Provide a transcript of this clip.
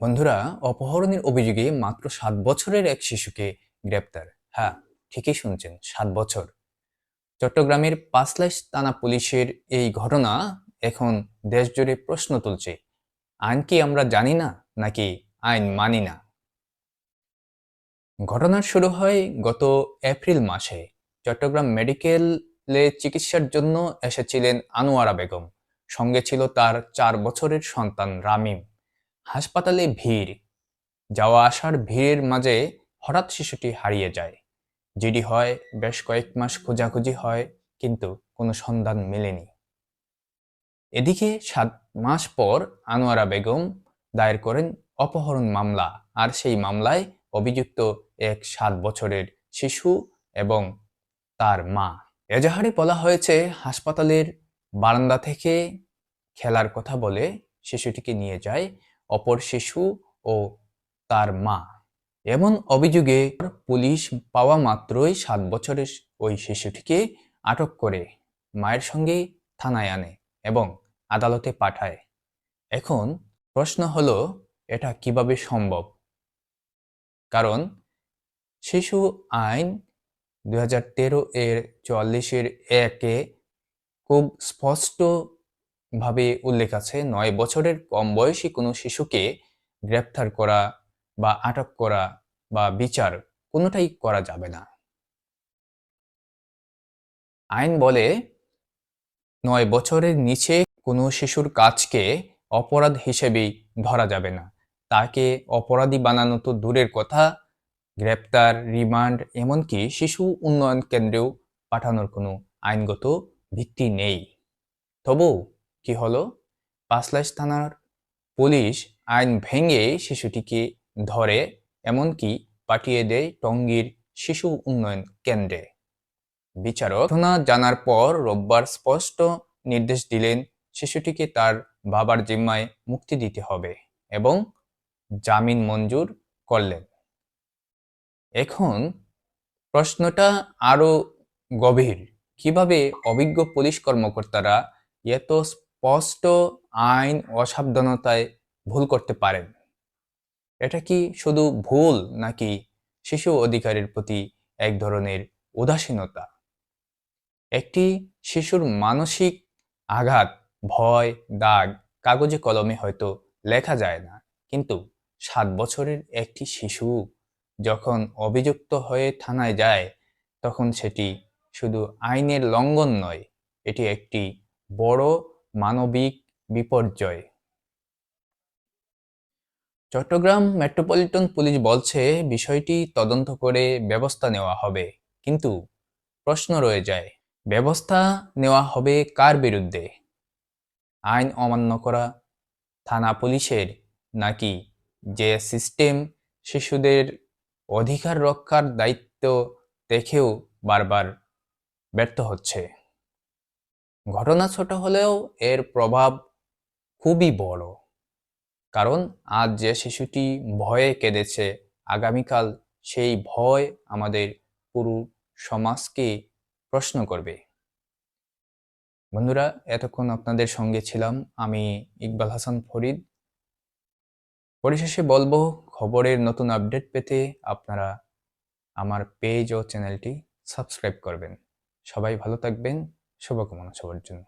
বন্ধুরা, অপহরণের অভিযোগে মাত্র 7 বছরের এক শিশুকে গ্রেপ্তার। হ্যাঁ, ঠিকই শুনছেন, 7 বছর। চট্টগ্রামের পাঁচলাইশ থানা পুলিশের এই ঘটনা এখন দেশজুড়ে প্রশ্ন তুলছে। আইন কি আমরা জানি না, নাকি আইন মানি না? ঘটনার শুরু হয় গত এপ্রিল মাসে। চট্টগ্রাম মেডিকেলে চিকিৎসার জন্য এসেছিলেন আনোয়ারা বেগম। সঙ্গে ছিল তার 4 বছরের সন্তান রামিম। হাসপাতালে ভিড়, যাওয়া আসার ভিড়ের মাঝে হঠাৎ শিশুটি হারিয়ে যায়। জিডি হয়, বেশ কয়েক মাস খোঁজাখুঁজি হয়, কিন্তু কোনো সন্ধান মেলেনি। এদিকে 7 মাস পর আনোয়ারা বেগম দায়ের করেন অপহরণ মামলা। আর সেই মামলায় অভিযুক্ত এক 7 বছরের শিশু এবং তার মা। এজাহারে বলা হয়েছে, হাসপাতালের বারান্দা থেকে খেলার কথা বলে শিশুটিকে নিয়ে যায় অপর শিশু ও তার মা। এমন অভিযোগে পুলিশ পাওয়া মাত্রই 7 বছরের ওই শিশুটিকে আটক করে মায়ের সঙ্গে থানায় আনে এবং আদালতে পাঠায়। এখন প্রশ্ন হলো, এটা কিভাবে সম্ভব? কারণ শিশু আইন 2013 এর 44-এর 1-এ খুব স্পষ্টভাবে উল্লেখ আছে, 9 বছরের কম বয়সী কোনো শিশুকে গ্রেপ্তার করা বা আটক করা বা বিচার কোনোটাই করা যাবে না। আইন বলে 9 বছরের নিচে কোনো শিশুর কাজকে অপরাধ হিসেবেই ধরা যাবে না। তাকে অপরাধী বানানো তো দূরের কথা, গ্রেপ্তার, রিমান্ড, এমনকি শিশু উন্নয়ন কেন্দ্রেও পাঠানোর কোনো আইনগত ভিত্তি নেই। তবু কি হলো? পাঁচলাইশ থানার পুলিশ আইন ভেঙে শিশুটিকে ধরে, এমনকি পাঠিয়ে দেয় টঙ্গীর শিশু উন্নয়ন কেন্দ্রে। বিচারক ঘটনা জানার পর রোববার স্পষ্ট নির্দেশ দিলেন, শিশুটিকে তার বাবার জিম্মায় মুক্তি দিতে হবে এবং জামিন মঞ্জুর করলেন। এখন প্রশ্নটা আরো গভীর। কিভাবে অভিজ্ঞ পুলিশ কর্মকর্তারা এত স্পষ্ট আইন অসাবধানতায় ভুল করতে পারেন? এটা কি শুধু ভুল, নাকি শিশু অধিকারের প্রতি এক ধরনের উদাসীনতা? একটি শিশুর মানসিক আঘাত, ভয়, দাগ কাগজে কলমে হয়তো লেখা যায় না, কিন্তু 7 বছরের একটি শিশু যখন অভিযুক্ত হয়ে থানায় যায়, তখন সেটি শুধু আইনের লঙ্ঘন নয়, এটি একটি বড় মানবিক বিপর্যয়। চট্টগ্রাম মেট্রোপলিটন পুলিশ বলছে, বিষয়টি তদন্ত করে ব্যবস্থা নেওয়া হবে। কিন্তু প্রশ্ন রয়ে যায়, ব্যবস্থা নেওয়া হবে কার বিরুদ্ধে? আইন অমান্য করা থানা পুলিশের, নাকি যে সিস্টেম শিশুদের অধিকার রক্ষার দায়িত্ব দেখেও বারবার ব্যর্থ হচ্ছে? ঘটনা ছোট হলেও এর প্রভাব খুবই বড়। কারণ আজ যে শিশুটি ভয়ে কেঁদেছে, আগামীকাল সেই ভয় আমাদের পুরো সমাজকে প্রশ্ন করবে। বন্ধুরা, এতক্ষণ আপনাদের সঙ্গে ছিলাম আমি, ইকবাল হাসান ফরিদ। পরিশেষে বলবো, খবরের নতুন আপডেট পেতে আপনারা আমার পেজ ও চ্যানেলটি সাবস্ক্রাইব করবেন। সবাই ভালো থাকবেন, শুভকামনা সবার জন্য।